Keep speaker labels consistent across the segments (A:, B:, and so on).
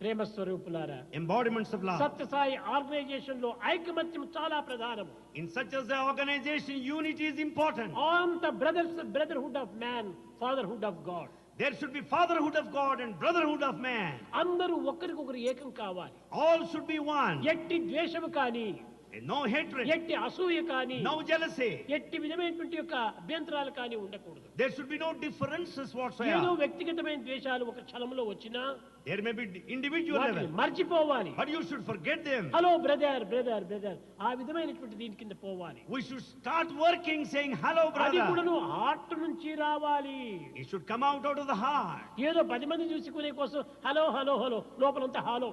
A: ప్రేమ స్వరూపులారా,
B: embodiments of love.
A: Sathya Sai organisation లో ఐకమత్యం చాలా ప్రధానం.
B: In such as the organization, unity is important.
A: On the brotherhood of man, fatherhood of God.
B: There should be fatherhood of God and brotherhood of man.
A: అందరూ ఒకరికొకరు ఏకం కావాలి.
B: All should be one.
A: ఎట్టి ద్వేషము కానీ,
B: No hatred,
A: ఎట్టి అసూయ కానీ,
B: no jealousy.
A: ఎట్టి విధమైనటువంటి యొక్క అభ్యంతరాలు కానీ ఉండకూడదు.
B: There should be no differences
A: ఏదో
B: whatsoever.
A: వ్యక్తిగతమైన ద్వేషాలు ఒక క్షణంలో వచ్చినా
B: There may be individual
A: వాటిని
B: level,
A: మర్చిపోవాలి.
B: but you should forget them.
A: Hello brother brother brother, ఆ విధమైనటువంటి దీని కింద పోవాలి.
B: We should start working saying hello
A: అది
B: brother.
A: కూడా హార్ట్ నుంచి రావాలి.
B: It should come out of the heart.
A: ఏదో 10 మంది చూసుకునే కోసం హలో హలో హలో, లోపలంతా hello.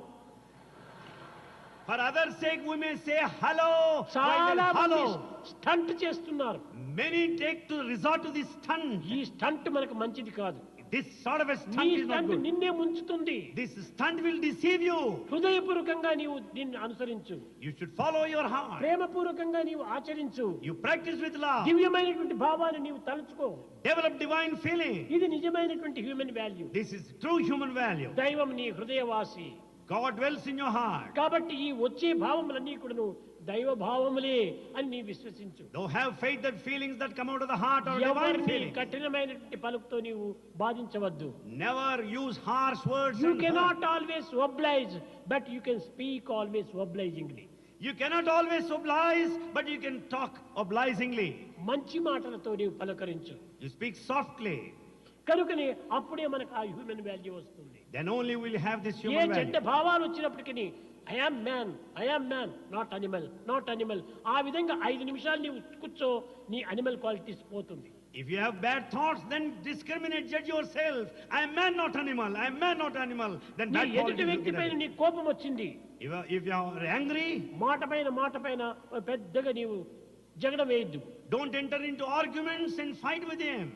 B: For others' sake, we may say hello.
A: చాలా మంది
B: Hello.
A: స్టంట్ చేస్తున్నారు.
B: Many take to resort to this stunt.
A: ఈ స్టంట్ మనకు మంచిది కాదు.
B: This sort of a
A: నీ
B: stunt is not
A: stunt
B: good.
A: నిన్నే ముంచుతుంది.
B: This stunt will deceive you.
A: హృదయపూర్వకంగా నీవు దీన్ని అనుసరించు.
B: You should follow your heart.
A: ప్రేమపూర్వకంగా నీవు ఆచరించు.
B: You practice with love.
A: దివ్యమైనటువంటి భావాన్ని నీవు తలుచుకో.
B: Develop divine feeling.
A: ఇది నిజమైనటువంటి human value.
B: This is true human value.
A: దైవం నీ హృదయవాసి.
B: God dwells in your heart.
A: కాబట్టి ఈ వచ్చే భావములన్నీ కూడాను దైవ భావములే అని నీ విశ్వసించు.
B: Though have faith that feelings that come out of the heart are divine
A: ఎవరిని
B: feelings.
A: కఠినమైనటువంటి పలుకుతో నీవు బాధించవద్దు.
B: Never use harsh words.
A: You
B: and
A: cannot always oblige, but you can speak always obligingly.
B: You cannot always oblige, but you can talk obligingly.
A: మంచి మాటలతో నీవు పలకరించు.
B: You speak softly.
A: కనుకనే అప్పుడే మనకు ఆ హ్యూమన్ వాల్యూ వస్తుంది.
B: Then only we'll have this
A: A
B: human
A: చెడ్డ
B: value.
A: భావాలు వచ్చినప్పటికీ I am man not animal, ఆ విధంగా 5 నిమిషాలు నీవు కూర్చో, నీ అనిమల్ క్వాలిటీస్ పోతుంది.
B: If you have bad thoughts, then discriminate, judge yourself. I am man, not animal. I am man, not animal. Then
A: నీ
B: that
A: ఎదుటి
B: quality will
A: వ్యక్తి
B: get
A: పైన
B: away.
A: నీ కోపం వచ్చింది,
B: If you are angry,
A: మాట పైన పెద్దగా నీవు జగడం వేయద్దు.
B: don't enter into arguments and fight with him.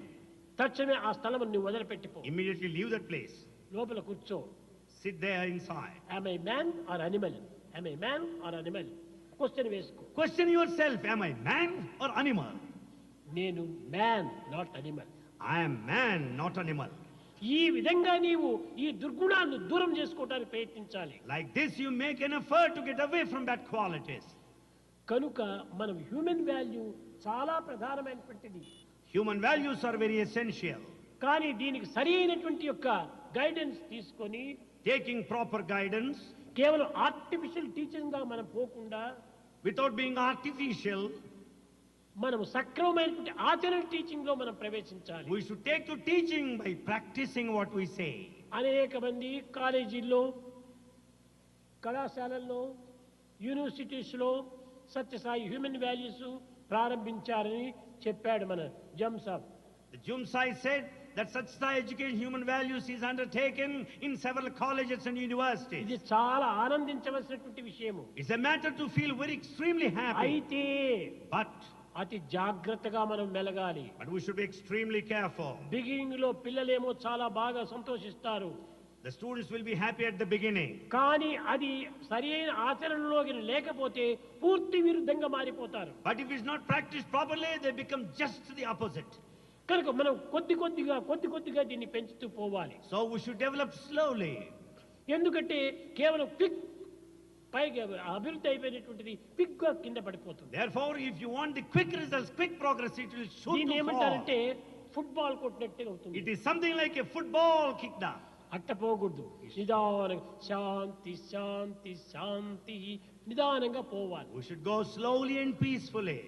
A: తక్షణమే ఆ స్థలం నువ్వు వదిలిపెట్టిపో.
B: Immediately leave that place.
A: లోపల కూర్చో.
B: Sit there inside.
A: Am I man or animal? Am I man or animal? Question వేసుకో.
B: Question yourself, am I man or animal?
A: నేను man not animal.
B: I am man, not animal.
A: ఈ విధంగా నీవు ఈ దుర్గుణాలను దూరం చేసుకోవడానికి ప్రయత్నించాలి.
B: Like this, you make an effort to get away from that qualities.
A: కనుక మనం హ్యూమన్ వాల్యూ చాలా ప్రధానమైనటువంటిది.
B: Human values are very essential.
A: కానీ దీనికి సరి అయినటువంటి యొక్క గైడెన్స్ తీసుకొని,
B: Taking proper guidance,
A: కేవలం ఆర్టిఫిషియల్ టీచింగ్ గా మనం పోకుండా,
B: without being artificial,
A: మనం సక్రమమైనటువంటి ఆచరణ టీచింగ్ లో మనం ప్రవేశించాలి.
B: we should take to teaching by practicing what we say.
A: అనేక మంది కాలేజీల్లో, కళాశాలల్లో, యూనివర్సిటీస్ లో సత్యసాయి హ్యూమన్ వాల్యూస్ ప్రారంభించారని చెప్పాడు మన జంసాబ్.
B: The Jumsai said that Satsai education human values is undertaken in several colleges and universities.
A: ఇది చాలా ఆనందించవలసినటువంటి విషయము.
B: It's a matter to feel very extremely happy.
A: అయితే
B: But
A: అతి జాగ్రత్తగా మనం మెలగాలి.
B: we should be extremely careful.
A: Beginning లో పిల్లలేమో చాలా బాగా సంతోషిస్తారు.
B: The students will be happy at the beginning.
A: కానీ అది సరైన ఆచరణలోకి లేకపోతే పూర్తి విరుద్ధంగా మారిపోతారు.
B: But if it's not practiced properly, they become just the opposite.
A: కనుక మనం కొద్ది కొద్దిగా దీన్ని పెంచుతూ పోవాలి.
B: So we should develop slowly.
A: ఎందుకంటే కేవలం క్విక్ పైగా అభివృద్ధి అయిపోయినటువంటిది క్విక్ గా కింద పడిపోతుంది.
B: Therefore, if you want the quick results, quick progress, it will shoot
A: దీన్ని
B: to fall.
A: ఏమంటారంటే ఫుట్బాల్ కొట్టినట్టే అవుతుంది.
B: It is something like a football kicked up.
A: అట్ట పోకూడదు. నిదానంగా శాంతి శాంతి శాంతి నిదానంగా పోవాలి.
B: We should go slowly and peacefully.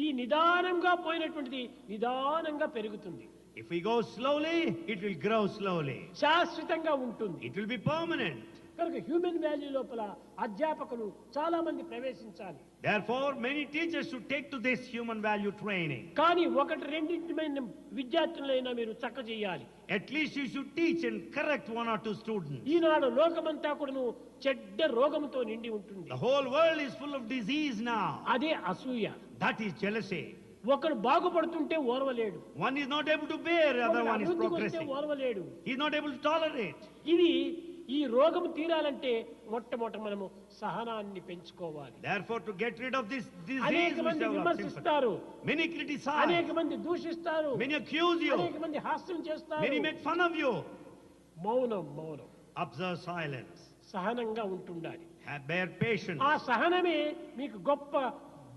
A: ఈ నిదానంగా పోయినటువంటిది నిదానంగా పెరుగుతుంది.
B: If we go slowly, it will grow slowly.
A: శాశ్వతంగా ఉంటుంది.
B: It will be permanent.
A: కనుక హ్యూమన్ వాల్యూ లోపల అధ్యాపకులు చాలా మంది ప్రవేశించాలి.
B: Therefore, many teachers should take to this human value training.
A: కానీ ఒకటి రెండింటిమైన విద్యార్థులైనా మీరు చక్క చేయాలి.
B: At least you should teach and correct 1 or 2 students.
A: ఈనాడు లోకమంతా కూడాను చెడ్డ రోగంతో నిండి ఉంటుంది.
B: The whole world is full of disease now.
A: అదే అసూయ.
B: That is jealousy.
A: ఒకడు బాగుపడుతుంటే ఓర్వలేడు.
B: One is not able to bear, other one is
A: అభివృద్ధికి వస్తే
B: progressing.
A: ఓర్వలేడు.
B: He is not able to tolerate.
A: ఇది ఈ రోగం తీరాలంటే మొట్టమొదట మనము సహనాన్ని పెంచుకోవాలి.
B: Therefore, to get rid of this disease,
A: అనేక
B: we
A: మంది
B: develop
A: విమర్శిస్తారు,
B: sympathy. Many criticize,
A: అనేక మంది దూషిస్తారు,
B: many accuse you,
A: అనేక మంది హాస్యం చేస్తారు.
B: many make fun of you.
A: మౌనం.
B: Observe silence.
A: సహనంగా ఉంటుండాలి.
B: Bear patience.
A: ఆ సహనమే మీకు గొప్ప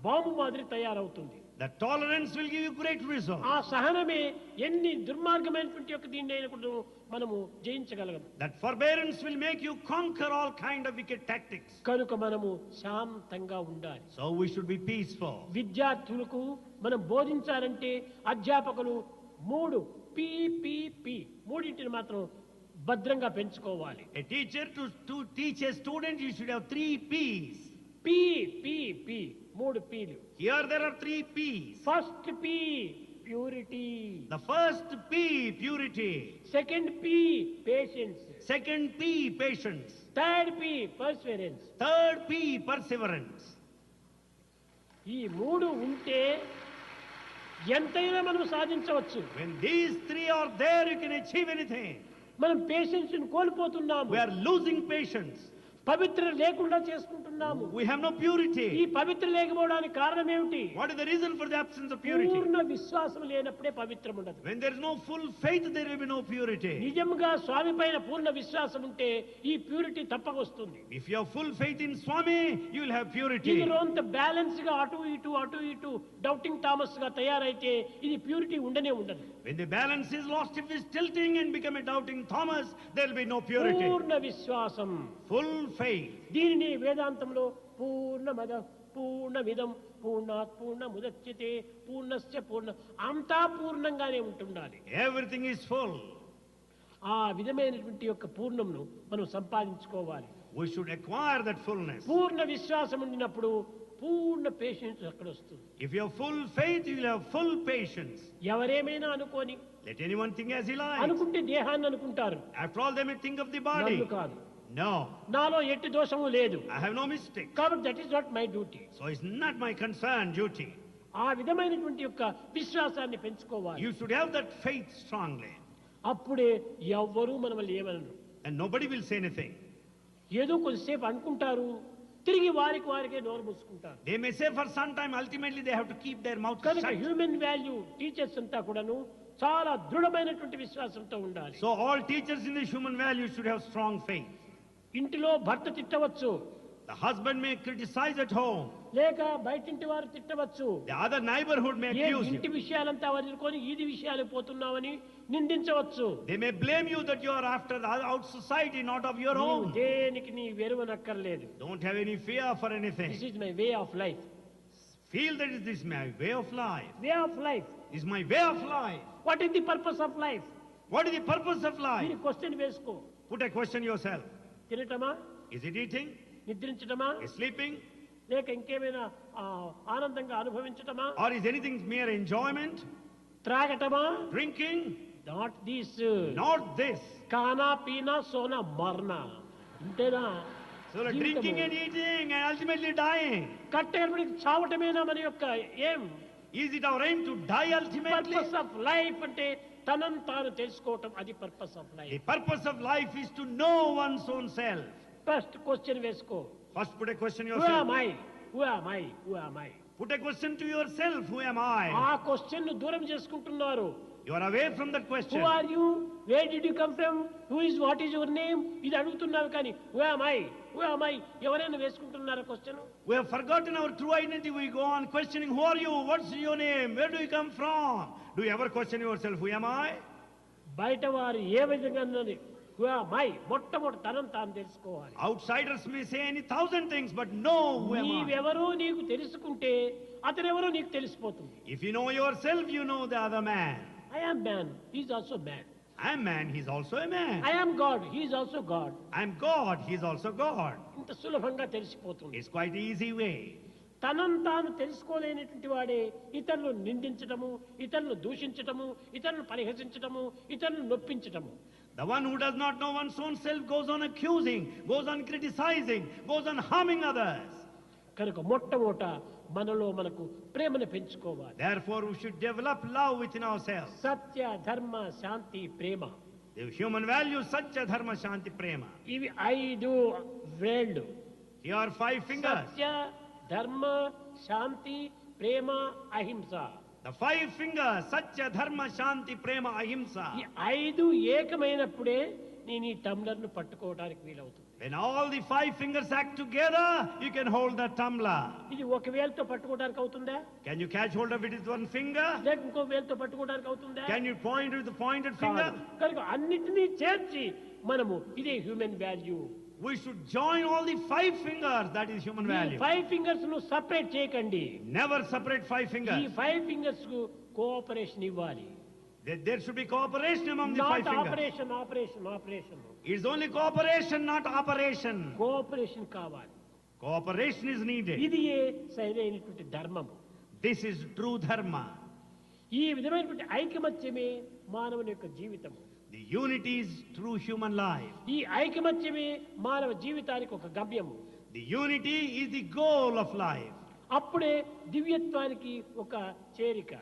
A: బాంబు మాదిరి తయారవుతుంది.
B: The tolerance will give you great results.
A: ఆ సహనమే ఎన్ని దుర్మార్గమైనటువంటి యొక్క దీన్ని అయినా కూడా మనము జయించగలగము.
B: That forbearance will make you conquer all kind of wicked tactics.
A: కనుక మనము శాంతంగా ఉండాలి.
B: So we should be peaceful.
A: విద్యార్థులకు మనం బోధించాలంటే అధ్యాపకులు 3 మూడింటిని మాత్రం భద్రంగా పెంచుకోవాలి.
B: A teacher to teach a student, you should have 3 P's.
A: P 3 peel.
B: Here there are 3 P's.
A: First P purity,
B: The first P, purity.
A: Second P patience,
B: Second P, patience.
A: Third P perseverance.
B: Third P, perseverance.
A: ఈ 3 ఉంటే ఎంతైనా మనం సాధించవచ్చు.
B: When these 3 are there, you can achieve anything.
A: మనం patience కోల్పోతున్నాము.
B: We are losing patience.
A: పవిత్ర లేకుండా చేసుకుంటున్నాము.
B: We have no purity.
A: ఈ పవిత్ర లేకపోవడానికి కారణం ఏమిటి?
B: What is the reason for the absence of purity?
A: పూర్ణ విశ్వాసం లేనప్పుడే పవిత్రం ఉండదు.
B: When there is no full faith, there will be no purity.
A: నిజంగా స్వామి పైన పూర్ణ విశ్వాసం ఉంటే ఈ ప్యూరిటీ తప్పక వస్తుంది.
B: If you have full faith in Swami, you will have purity.
A: ఇందులో అంత బ్యాలెన్స్ గా అటు ఇటు డౌటింగ్ థామస్ గా తయారైతే ఇది ప్యూరిటీ ఉండనే ఉండదు.
B: When the balance is lost, if it is tilting and become a doubting Thomas, there will be no purity.
A: పూర్ణ విశ్వాసం,
B: Full faith.
A: దీనిని వేదాంతంలో పూర్ణమిదం పూర్ణాత్ పూర్ణముదచ్యతే పూర్ణస్య పూర్ణ, అంతా పూర్ణంగానే ఉంటుండాలి.
B: Everything is full.
A: ఆ విధమైనటువంటి యొక్క పూర్ణంను మనం సంపాదించుకోవాలి.
B: We should acquire that fullness.
A: పూర్ణ విశ్వాసం ఉండినప్పుడు పూర్ణ పేషెన్స్ అక్కడ వస్తుంది.
B: If you have full faith, you will have full patience.
A: ఎవరేమైనా అనుకోని,
B: Let anyone think as he likes.
A: అనుకుంటే దేహాన్ని అనుకుంటారు.
B: After all, they may think of the body.
A: నన్ను కాదు,
B: No,
A: నాలో ఎట్టి దోషము లేదు,
B: I have no mistake.
A: కాబట్టి that is not my duty.
B: So it's not my concern, duty.
A: ఆ విధమైనటువంటి యొక్క విశ్వాసాన్ని పెంచుకోవాలి.
B: You should have that faith strongly.
A: అప్పుడే ఎవ్వరూ మనల్ని ఏమనరు.
B: And nobody will say anything.
A: ఏదో కొద్దిసేపు అనుకుంటారు, తిరిగి వారికే నోరు మూసుకుంటారు.
B: They may say for some time, ultimately they have to keep their mouth
A: కనుక
B: shut.
A: హ్యూమన్ వాల్యూ టీచర్స్ అంతా కూడాను చాలా దృఢమైనటువంటి విశ్వాసంతో ఉండాలి.
B: So all teachers in the human value should have strong faith.
A: ఇంటిలో భర్త తిట్టవచ్చు,
B: The husband may criticize at home.
A: లేక బయటింటి వారు తిట్టవచ్చు.
B: The other neighborhood may
A: A
B: accuse
A: ఇంటి
B: you.
A: విషయాలంతా వదులుకొని ఈది విషయాలు పోతున్నావని నిందించవచ్చు.
B: They may blame you that you are after the out society, not of your
A: నీవు
B: own.
A: దేనికి నీ వెరువనక్కర్లేదు.
B: Don't have any fear for
A: this
B: anything.
A: Is my way of life.
B: Feel that is this my way of life.
A: Way of life.
B: Is my way of life.
A: What is the purpose of life?
B: What is the purpose of life?
A: దీని question వేసుకో.
B: Put a question yourself.
A: తినటమా,
B: Is it eating?
A: నిద్రించటమా,
B: Is sleeping?
A: లేక ఇంకేమైనా ఆనందంగా అనుభవించటమా,
B: Or is anything mere enjoyment?
A: త్రాగటమా?
B: Drinking?
A: Not this.
B: Not this.
A: ఖానా పీనా సోనా మర్నా, ఇంతేనా?
B: So drinking and eating and ultimately dying.
A: కట్టేపటికి చావటమేనా మన యొక్క ఏం?
B: Is it our aim to die ultimately?
A: Purpose of life అంటే తనను తాను తెలుసుకోవటం, అది purpose of
B: The
A: life.
B: purpose of life is to know one's own self.
A: First question వేసుకో.
B: First put a question
A: Who
B: yourself.
A: am I? Who am I? Who am I?
B: Put a question to yourself. Who am I?
A: ఆ question ను దూరం చేసుకుంటున్నారు.
B: You are away from that
A: Who
B: question.
A: are you? Where did you come from? What is your name? ఇది అడుగుతున్నావు కానీ who am I? Who am I? ఎవరైనా వేసుకుంటున్నారా question?
B: We have forgotten our true identity. We go on questioning, who are you? What's your name? Where do you come from? Do you ever question yourself, who am I?
A: బయట వారు ఏ విధంగా అన్నది who am I? మొట్టమొదటి తనను తాను తెలుసుకోవాలి.
B: Outsiders may say any thousand things, but know who am I.
A: నీవెవరో నీకు తెలుసుకుంటే అతనెవరో నీకు తెలిసిపోతుంది.
B: If you know yourself, you know the other man.
A: I am man, he is also man.
B: I am man, he is also a man.
A: I am God, he is also God.
B: I am God, he is also God.
A: ఇంత సులభంగా తెలిసిపోతుంది.
B: It's quite easy way.
A: తనను తాను తెలుసుకోలేనటువంటి వాడే ఇతరులు నిందించటము, ఇతరులు దూషించటము, ఇతరులు పరిహసించటము, ఇతరులు నొప్పించటము.
B: The one who does not know one's own self goes on accusing, goes on criticizing, goes on harming others.
A: కనుక మొట్టమొదట మనలో మనకు ప్రేమను పెంచుకోవాలి.
B: Therefore, we should develop love within ourselves.
A: సత్య, ధర్మ, శాంతి, ప్రేమ.
B: The human values, satya, dharma, shanti, prema.
A: ఇవి 5 వేళ్ళు.
B: Here are 5 fingers.
A: సత్య, ధర్మ, శాంతి, ప్రేమ, అహింస.
B: The 5 fingers, satya, dharma, shanti, prema, ahimsa.
A: ఈ 5 ఏకమైనప్పుడే నేను ఈ టమ్లర్ను పట్టుకోవడానికి వీలవుతుంది.
B: When all the 5 fingers act together, you can hold the tumbler.
A: ఇది ఒక వేలుతో పట్టుకోవడానికి అవుతుందా?
B: Can you catch hold of it with one finger?
A: లేక ఇంకో వేలుతో పట్టుకోవడానికి అవుతుందా?
B: Can you point with the pointed finger?
A: కనుక అన్నిటినీ చేర్చి మనము ఇదే human value.
B: We should join all the 5 fingers, that is human value.
A: 5 fingers ను సెపరేట్ చేయకండి.
B: Never separate 5
A: ఈ
B: fingers.
A: 5 ఫింగర్స్ కు కోఆపరేషన్ ఇవ్వాలి.
B: There should be cooperation among the 5 fingers.
A: Operation
B: It is only cooperation, not operation.
A: Cooperation కావాలి.
B: Cooperation is needed.
A: ఇది సరైనటువంటి ధర్మము.
B: This is true dharma.
A: ఈ విధమైనటువంటి ఐకమత్యమే మానవుని యొక్క జీవితము.
B: The unity is true human life.
A: ఈ ఐకమత్యమే మానవ జీవితానికి ఒక గమ్యము.
B: The unity is the goal of life.
A: అప్పుడే దివ్యత్వానికి ఒక చేరిక.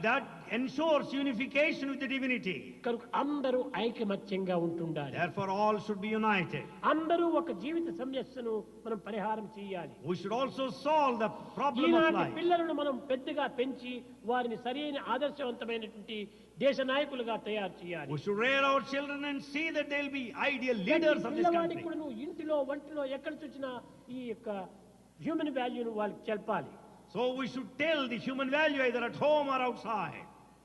B: That ensures unification with the divinity.
A: కనుక అందరూ ఐకమత్యంగా ఉంటుండాలి.
B: Therefore all should be united.
A: అందరూ ఒక జీవిత సమస్యను మనం పరిహారం చేయాలి.
B: We should also solve the problem of
A: ఈనాటి
B: life.
A: పిల్లలను మనం పెద్దగా పెంచి వారిని సరైన ఆదర్శవంతమైనటువంటి దేశ నాయకులుగా తయారు చేయాలి.
B: We should rear our children and see that they'll be ideal leaders of this
A: పిల్లవాడికి
B: country.
A: కూడా నువ్వు ఇంటిలో వంటిలో ఎక్కడ చూసినా ఈ యొక్క హ్యూమన్ వాల్యూను వాళ్ళకి చెప్పాలి.
B: So we should tell the human value either at home or outside.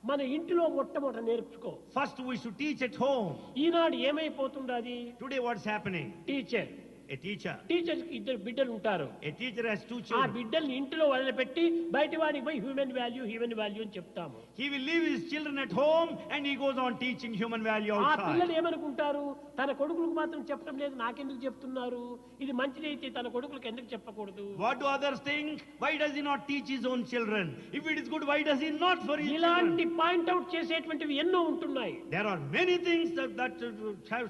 A: మన ఇంటిలో మొట్టమొదట నేర్చుకో.
B: First we should teach at home.
A: ఈనాడు ఏమైపోతుండాది?
B: Today what's happening?
A: Teacher
B: A teacher.
A: టీచర్కి 2 బిడ్డలు ఉంటారు.
B: A teacher has 2
A: ఆ
B: children.
A: బిడ్డల్ని ఇంటిలో వదిలిపెట్టి బయటి వాడికి పోయి హ్యూమన్ వాల్యూ అని చెప్తాము.
B: He will leave his children at home and he goes on teaching human value
A: ఆ పిల్లలు
B: outside.
A: ఏమనుకుంటారు? తన కొడుకులకు మాత్రం చెప్పడం లేదు, నాకెందుకు చెప్తున్నారు? ఇది మంచిదైతే తన కొడుకులకు ఎందుకు చెప్పకూడదు?
B: What do others think? Why does he not teach his own children? If it is good, why does he not for his
A: ఇలాంటి
B: children?
A: పాయింట్ అవుట్ చేసేటువంటివి ఎన్నో ఉంటున్నాయి.
B: There are many things that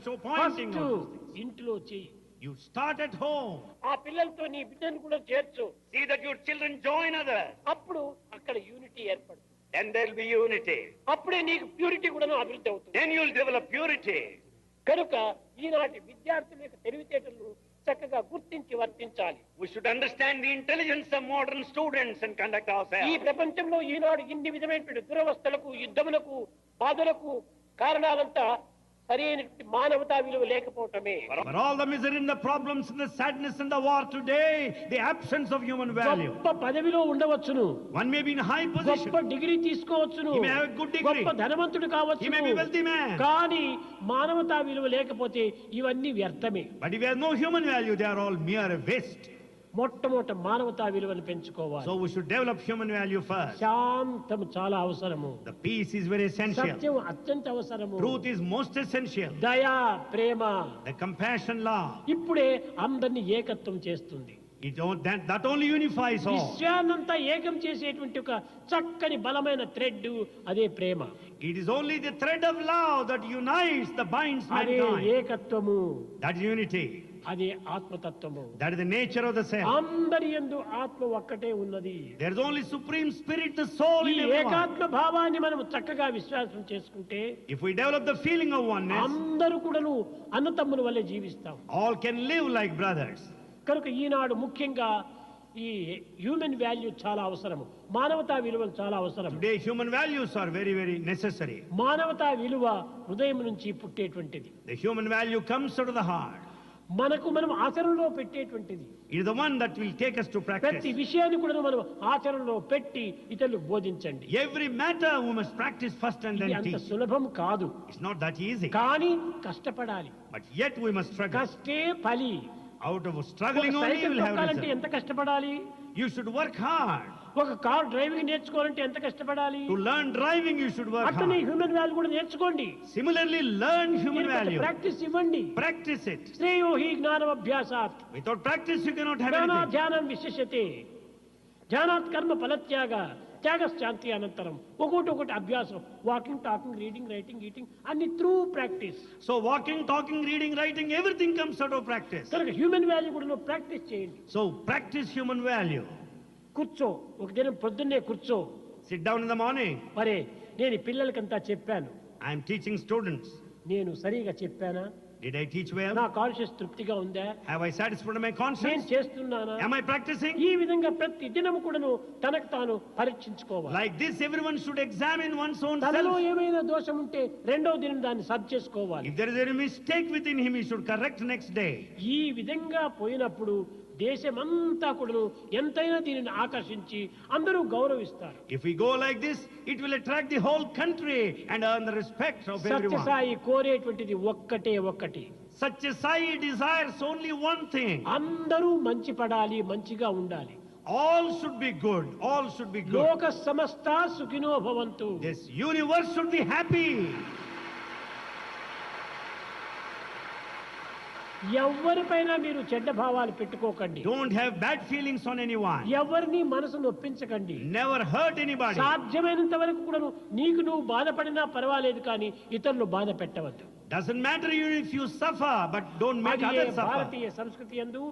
B: show pointing
A: first
B: out these things.
A: ఇంటిలో చెయ్యి.
B: You start at home.
A: ఆ పిల్లలతో నీ బిడ్డను కూడా చేర్చు.
B: See that your children join others.
A: అప్పుడు అక్కడ యూనిటీ ఏర్పడుతుంది.
B: Then there will be unity.
A: అప్పుడే నీకు ప్యూరిటీ కూడా అభివృద్ధి అవుతుంది.
B: Then you will develop purity.
A: కనుక ఈనాటి విద్యార్థుల యొక్క తెలివితేటలు చక్కగా గుర్తించి వర్తించాలి.
B: We should understand the intelligence of modern students and conduct
A: ఈ
B: ourselves.
A: ప్రపంచంలో ఈనాడు ఇన్ని విధమైనటువంటి దురవస్థలకు, యుద్ధములకు, బాధలకు కారణాలంతా సరైనటువంటి మానవతా విలువ లేకపోవటమే.
B: For all the misery and the problems and the sadness and the war today, the absence of human value.
A: గొప్ప పదవిలో ఉండవచ్చును,
B: One may be in a high position.
A: గొప్ప డిగ్రీ తీసుకోవచ్చును,
B: He may have a good degree.
A: గొప్ప ధనవంతుడు
B: He
A: కావచ్చు,
B: may be wealthy man.
A: కానీ మానవతా విలువ లేకపోతే ఇవన్నీ వ్యర్థమే.
B: But if he has no human value, they are all mere waste.
A: మొట్టమొదట మానవతా విలువను పెంచుకోవాలి.
B: So we should develop human value first.
A: శాంతం చాలా అవసరము.
B: The peace is very essential.
A: సత్యం అత్యంత అవసరము.
B: Truth is most essential.
A: దయ, ప్రేమ
B: The compassion, love.
A: ఇప్పుడే అందరినీ ఏకత్వం చేస్తుంది.
B: That only unifies all.
A: విశ్వాన్నంతా ఏకం చేసేటువంటి ఒక చక్కని బలమైన థ్రెడ్ అదే ప్రేమ.
B: It is only the thread of love that unites, that binds
A: అదే
B: mankind.
A: ఏకత్వము,
B: That is unity.
A: అదే ఆత్మతత్వము.
B: That is the nature of the self.
A: అందరి యందు ఆత్మ ఒక్కటే ఉన్నది.
B: There is only supreme spirit, the soul
A: ఈ
B: in everyone.
A: ఏకాత్మ భావాన్ని మనం చక్కగా విశ్వాసం చేసుకుంటే
B: If we develop the feeling of oneness,
A: అందరూ కూడాను అన్నతమ్ముల వల్లే జీవిస్తాం.
B: all can live like brothers.
A: కనుక ఈనాడు ముఖ్యంగా ఈ హ్యూమన్ వాల్యూ చాలా అవసరము, మానవతా విలువలు చాలా అవసరం.
B: Today human values are very, very necessary.
A: మానవతా విలువ హృదయం నుంచి పుట్టేటువంటిది.
B: The human value comes out of the heart.
A: మనకు మనం ఆచరణలో పెట్టేటువంటిది.
B: It is the one that will take us to practice.
A: ప్రతి విషయాన్ని కూడా మనం ఆచరణలో పెట్టి ఇతరులకు బోధించండి.
B: Every matter we must practice first and
A: ఇది
B: then
A: అంత
B: teach.
A: సులభం కాదు,
B: It's not that easy.
A: కానీ కష్టపడాలి.
B: But yet we must struggle.
A: కష్టే ఫలి.
B: Out of
A: ఒక
B: struggling only you
A: cycle
B: will have
A: తొక్కాలంటే
B: result.
A: ఎంత కష్టపడాలి?
B: You should work hard.
A: ఒక కార్ డ్రైవింగ్ నేర్చుకోవాలంటే ఎంత కష్టపడాలి?
B: To learn driving you should work
A: అట్లనే
B: hard.
A: హ్యూమన్ వాల్యూ కూడా నేర్చుకోండి.
B: Similarly, learn human value.
A: Practice ఇవ్వండి.
B: Practice it.
A: శ్రేయో హి జ్ఞానం అభ్యాసాత్.
B: Without practice you cannot have
A: జ్ఞానా
B: anything.
A: ధ్యానం విశేషతే. ధ్యానాత్ కర్మ ఫలత్యాగ, త్యాగ శాంతి అనంతరం. ఒకటి అభ్యాసం. Walking, talking, reading, writing, eating అన్ని through practice.
B: So walking, talking, reading, writing, everything comes out of practice.
A: కనుక హ్యూమన్ వాల్యూ కూడా ప్రాక్టీస్ చేయండి.
B: So practice human value.
A: కూర్చో, ఒక దినం పొద్దున్నే కూర్చో.
B: Sit down in the morning.
A: మరే నేను ఈ పిల్లలకంతా చెప్పాను,
B: I am teaching students.
A: నేను సరిగా చెప్పానా?
B: Did I teach well?
A: నా కాన్షియస్ తృప్తిగా ఉందా?
B: Have I satisfied my
A: నేను
B: conscience?
A: చేస్తున్నానా?
B: Am I practicing?
A: ఈ విధంగా ప్రతి దినము కూడాను తనకు తాను పరీక్షించుకోవాలి.
B: Like this, everyone should examine one's own
A: తనలో
B: self.
A: ఏమైనా దోషం ఉంటే రెండవ దినం దాన్ని సరి చేసుకోవాలి.
B: If there is any mistake within him, he should correct next day.
A: ఈ విధంగా పోయినప్పుడు దేశమంతా కూడాను ఎంతైనా దీనిని ఆకర్షించి అందరూ గౌరవిస్తారు.
B: If we go like this, it will attract the whole country and earn the respect of everyone.
A: Sathya Sai కోరేటువంటిది ఒక్కటి.
B: Satya Sai desires only one thing.
A: అందరూ మంచి పడాలి, మంచిగా ఉండాలి.
B: All should be good. All should be good.
A: లోక సమస్త సుఖినో భవంతు.
B: This universe should be happy.
A: ఎవరిపైన మీరు చెడ్డ భావాలు పెట్టుకోకండి.
B: Don't have bad feelings on anyone.
A: ఎవరిని మనసు నొప్పించకండి.
B: Never hurt anybody.
A: సాధ్యమైనంత వరకు కూడా నీకు నువ్వు బాధపడినా పర్వాలేదు, కానీ ఇతరులు బాధ పెట్టవద్దు.
B: Doesn't matter even if you suffer, but don't make
A: అది
B: others suffer.
A: భారతీయ సంస్కృతి యందు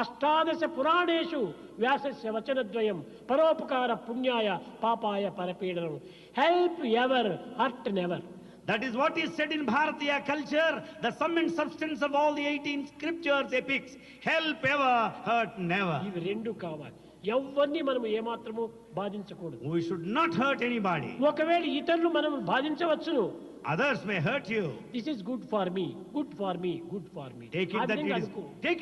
A: అష్టాదశ పురాణేషు వ్యాసస్య వచనద్వయం పరోపకార పుణ్యాయ పాపాయ పరపీడనం. Help ever, hurt never.
B: That is what is said in Bharatiya culture, the sum and substance of all the 18 scriptures, epics. Help ever, hurt never.
A: ఇవి రెండు కావాలి. ఎవరిని మనం ఏమాత్రము బాధించకూడదు.
B: We should not hurt anybody.
A: ఒకవేళ ఇతరులు మనం బాధించవచ్చును.
B: Others may hurt you.
A: This is good for me, good for me, good for me.
B: Take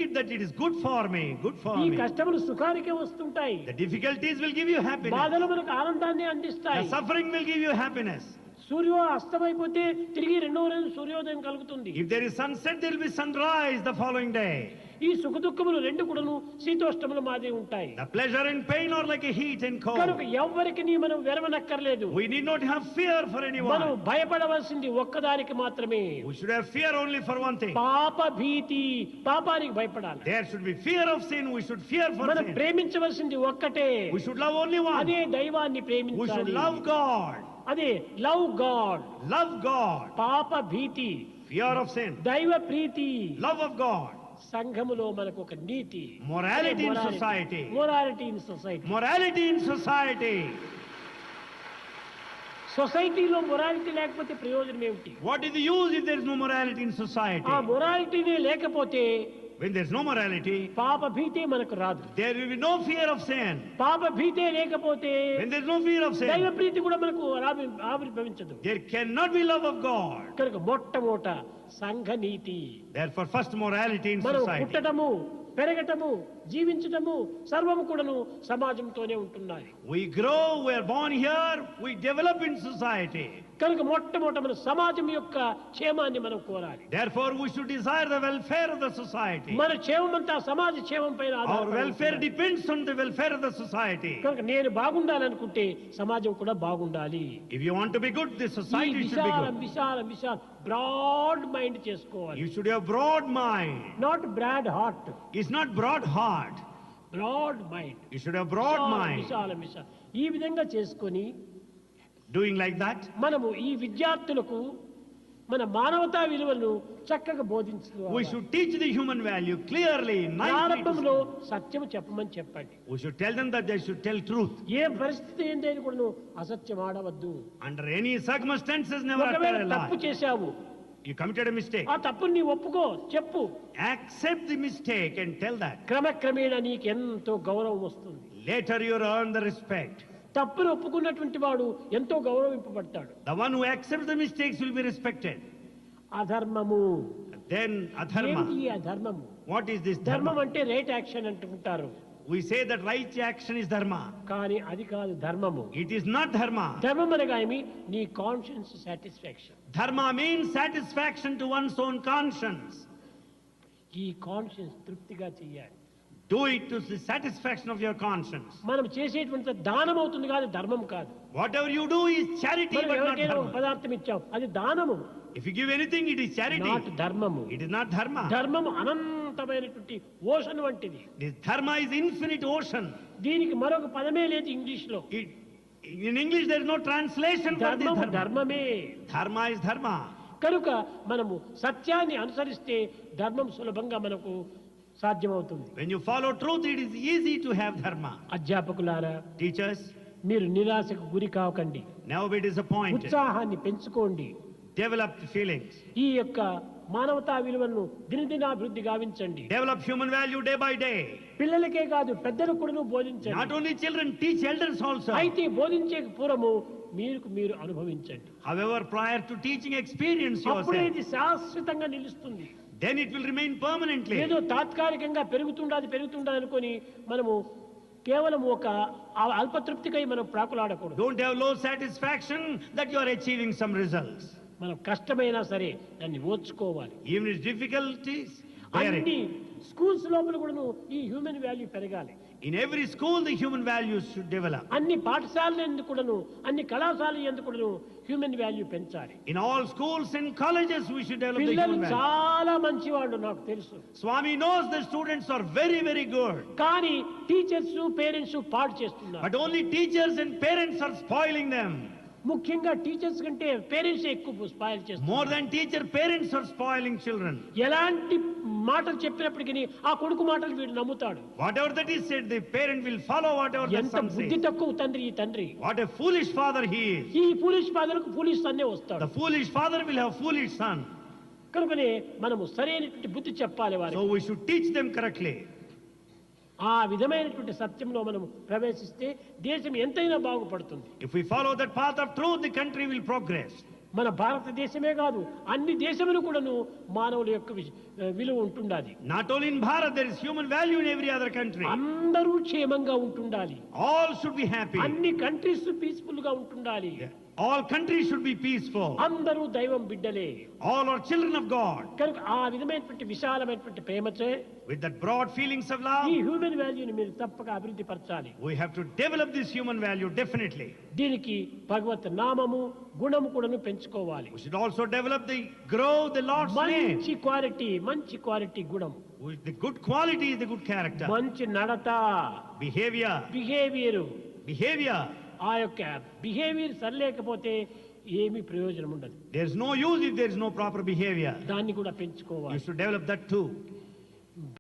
B: it that it is good for me, good for
A: ఈ
B: me.
A: కష్టములు సుఖానికే వస్తుంటాయి.
B: The difficulties will give you happiness.
A: బాధలు మనకు ఆనందాన్ని అందిస్తాయి.
B: The suffering will give you happiness.
A: సూర్యో అస్తమైపోతే తిరిగి రెండవ రోజు సూర్యోదయం కలుగుతుంది.
B: If there is sunset, there will be sunrise the following day.
A: ఈ సుఖ దుఃఖములు రెండు కూడాను శీతోష్టముల మాదే ఉంటాయి.
B: The pleasure and pain are like a heat and cold.
A: కనుక ఎవ్వరికి మనం వెరవనక్కర్లేదు.
B: We need not have fear for
A: మనం
B: anyone.
A: భయపడవలసింది ఒక్కదానికి మాత్రమే.
B: We should have fear only for one thing.
A: పాప భీతి, పాపానికి భయపడాలి.
B: There should be fear of sin. We should fear for
A: మనం
B: sin.
A: ప్రేమించవలసింది ఒక్కటే.
B: We should love only one.
A: అదే దైవాన్ని
B: We should
A: ప్రేమించాలి.
B: love God.
A: అదే లవ్ గాడ్.
B: Love God.
A: పాప భీతి,
B: Fear of sin.
A: దైవ ప్రీతి.
B: Love of God.
A: సంఘములో మనకు ఒక నీతి.
B: Morality in society.
A: Morality in society.
B: Morality in society.
A: సొసైటీలో మొరాలిటీ లేకపోతే ప్రయోజనం ఏమిటి?
B: What is the use if there is no morality in society?
A: ఆ మొరాలిటీనే లేకపోతే
B: When there is no morality,
A: పాప భీతే మనకు రాదు.
B: there will be no fear of sin.
A: పాప భీతే లేకపోతే
B: When there is no fear of
A: దైవ
B: sin,
A: ప్రీతి కూడా మనకు ఆవిర్భవించదు.
B: there cannot be love of God.
A: కనుక మొట్టమొదట సంఘ నీతి.
B: Therefore, first morality in
A: మనం
B: society.
A: పుట్టడము, పెరగటము, జీవించటము సర్వము కూడాను సమాజంతోనే ఉంటున్నాయి.
B: We grow, we are born here, we develop in society.
A: కనుక మొట్టమొదట మన సమాజం యొక్క క్షేమాన్ని మనం కోరాలి.
B: Therefore, we should desire the welfare of the society.
A: మన క్షేమమంతా సమాజ క్షేమం పైన
B: Our
A: ఆధారపడి
B: welfare
A: ఉంటుంది.
B: depends on the welfare of the society.
A: కనుక నేను బాగుండాలనుకుంటే సమాజం కూడా బాగుండాలి.
B: If you want to be good, the
A: ఈ
B: society should be
A: విశాలం
B: good.
A: విశాలం విశాలం బ్రాడ్ మైండ్ చేసుకోవాలి.
B: You should have broad mind.
A: Not broad heart,
B: It's not broad heart.
A: Broad mind.
B: You should have broad mind.
A: విశాలం విశాలం ఈ విధంగా చేసుకొని
B: Doing like that,
A: మనము ఈ విద్యార్థులకు మన మానవతా విలువలను చక్కగా
B: we
A: బోధించుకోవాలి.
B: should teach the human value clearly, nicely.
A: ప్రారంభంలో సత్యం చెప్పమని చెప్పండి.
B: We should tell them that they should tell truth.
A: ఏ పరిస్థితి ఏంటని కూడా అసత్యం ఆడవద్దు.
B: Under any circumstances, never
A: ఒకవేళ
B: utter a
A: తప్పు
B: lie.
A: చేశావు,
B: You committed a mistake.
A: ఆ తప్పుని నీ ఒప్పుకో, చెప్పు.
B: Accept the mistake and tell that.
A: క్రమక్రమేణా నీకు ఎంతో గౌరవం వస్తుంది.
B: Later you earn the respect.
A: తప్పును ఒప్పుకున్నటువంటి వాడు ఎంతో గౌరవింపబడతాడు.
B: The one who accepts the mistakes will be respected.
A: అధర్మము.
B: Then adharma.
A: ఏమిటి ఈ అధర్మము?
B: What is this
A: ధర్మం
B: dharma?
A: అంటే రైట్ యాక్షన్ అంటుంటారు,
B: We say that right action is dharma.
A: కానీ అది కాదు ధర్మము.
B: It is not dharma.
A: ధర్మం అనగా ఏమి? నీ conscience satisfaction.
B: Dharma means satisfaction to one's own conscience.
A: ఈ కాన్షియన్స్ తృప్తిగా చెయ్యాలి.
B: Do it to the satisfaction of your conscience.
A: మనం చేసేటువంటి దానం అవుతుంది కాదు, ధర్మం కాదు.
B: Whatever you do is charity,
A: మనం
B: but not
A: ఎవరికైనా ఒక
B: dharma.
A: పదార్థం ఇచ్చాం, అది దానము,
B: If you give anything, it is charity.
A: Not ధర్మము.
B: It is not dharma.
A: ధర్మము అనంతమైనటువంటి ఓషన్ వంటిది.
B: This dharma is infinite ocean.
A: దీనికి మరొక పదమే లేదు ఇంగ్లీష్ లో.
B: In English, there is no translation for this
A: ధర్మము
B: dharma.
A: ధర్మమే.
B: Dharma is dharma.
A: కనుక మనము సత్యాన్ని అనుసరిస్తే ధర్మం సులభంగా మనకు సాధ్యమవుతుంది.
B: When you follow truth, it is easy to have dharma.
A: అధ్యాపకులారా,
B: Teachers,
A: మీరు నిరాశకు గురి కాకండి.
B: never be disappointed.
A: ఉత్సాహాన్ని పెంచుకోండి.
B: Develop the feelings.
A: ఈ యొక్క మానవతా విలువలను దినదినాభివృద్ధి గావించండి.
B: Develop human value day by day.
A: పిల్లలకే కాదు పెద్దలకు కూడా బోధించండి.
B: Not only children, teach elders also.
A: అయితే బోధించే పూర్వము మీరు అనుభవించండి.
B: However, prior to teaching, experience
A: అప్పుడే
B: yourself.
A: ఇది శాశ్వతంగా నిలుస్తుంది.
B: Then it will remain permanently.
A: ఏదో తాత్కాలికంగా పెరుగుతుండదు అనుకొని మనము కేవలం ఒక అల్పతృప్తికై మనం ప్రాకులాడకూడదు.
B: Don't have low satisfaction that you are achieving some results.
A: మనం కష్టమైనా సరే దాన్ని ఓర్చుకోవాలి.
B: Even its difficulties, bear
A: అన్ని
B: it.
A: స్కూల్స్ లోపల కూడా ఈ హ్యూమన్ వాల్యూ పెరగాలి.
B: In every school, the human values should develop.
A: అన్ని పాఠశాలల యందు కూడాను అన్ని కళాశాలల యందు కూడాను హ్యూమన్ వాల్యూ పెంచాలి.
B: In all schools and colleges, we should develop the
A: పిల్లలు
B: human value.
A: చాలా మంచివాళ్ళు నాకు తెలుసు.
B: Swami knows the students are very, very good.
A: కానీ టీచర్స్ పేరెంట్స్ పాడు చేస్తున్నారు.
B: But only teachers and parents are spoiling them.
A: ముఖ్యంగా టీచర్స్ కంటే పేరెంట్స్ ఎక్కువ స్పాయిల్ చేస్తున్నారు.
B: More than teacher, parents are spoiling children.
A: ఎలాంటి మాటలు చెప్పినప్పటికీ ఆ కొడుకు మాటలు వీడు నమ్ముతాడు.
B: Whatever that is said, the parent will follow whatever the
A: ఎంత
B: son
A: బుద్ధి
B: says.
A: తక్కువ తండ్రి ఈ తండ్రి.
B: What a foolish father he is.
A: ఈ ఫూలిష్ ఫాదర్కు ఫూలిష్ సన్నే వస్తాడు.
B: The foolish father will have foolish son.
A: కనుకనే మనము సరైనటువంటి బుద్ధి చెప్పాలి వారికి.
B: So we should teach them correctly.
A: ఆ విధమైనటువంటి సత్యంలో మనం ప్రవేశిస్తే దేశం ఎంతైనా బాగుపడుతుంది.
B: If we follow that path of truth, the country will progress.
A: మన భారతదేశమే కాదు అన్ని దేశములు కూడాను మానవుల యొక్క విలువ ఉంటుండాలి.
B: Not only in Bharat, there is human value in every other country.
A: అందరూ క్షేమంగా ఉంటుండాలి.
B: All should be happy.
A: అన్ని కంట్రీస్ పీస్ఫుల్ గా ఉంటుండాలి.
B: All countries should be peaceful.
A: అందరూ దైవం బిడ్డలే.
B: All are children of God.
A: కనుక ఆ విధమైనటువంటి విశాలమైనటువంటి ప్రేమచే
B: With that broad feelings of love,
A: ఈ హ్యూమన్ వాల్యూని మీరు తప్పక అభివృద్ధి పరచాలి.
B: we have to develop this human value definitely.
A: దీనికి భగవత్ నామము గుణము కూడాను పెంచుకోవాలి.
B: We should also develop grow the Lord's name.
A: మంచి క్వాలిటీ గుణం.
B: The good quality is the good character.
A: మంచి నడత
B: Behavior.
A: ఆ యొక్క బిహేవియర్ సరిలేకపోతే ఏమీ ప్రయోజనం ఉండదు.
B: There is no use if there is no proper behavior.
A: దాన్ని కూడా పెంచుకోవాలి.
B: You should develop that too.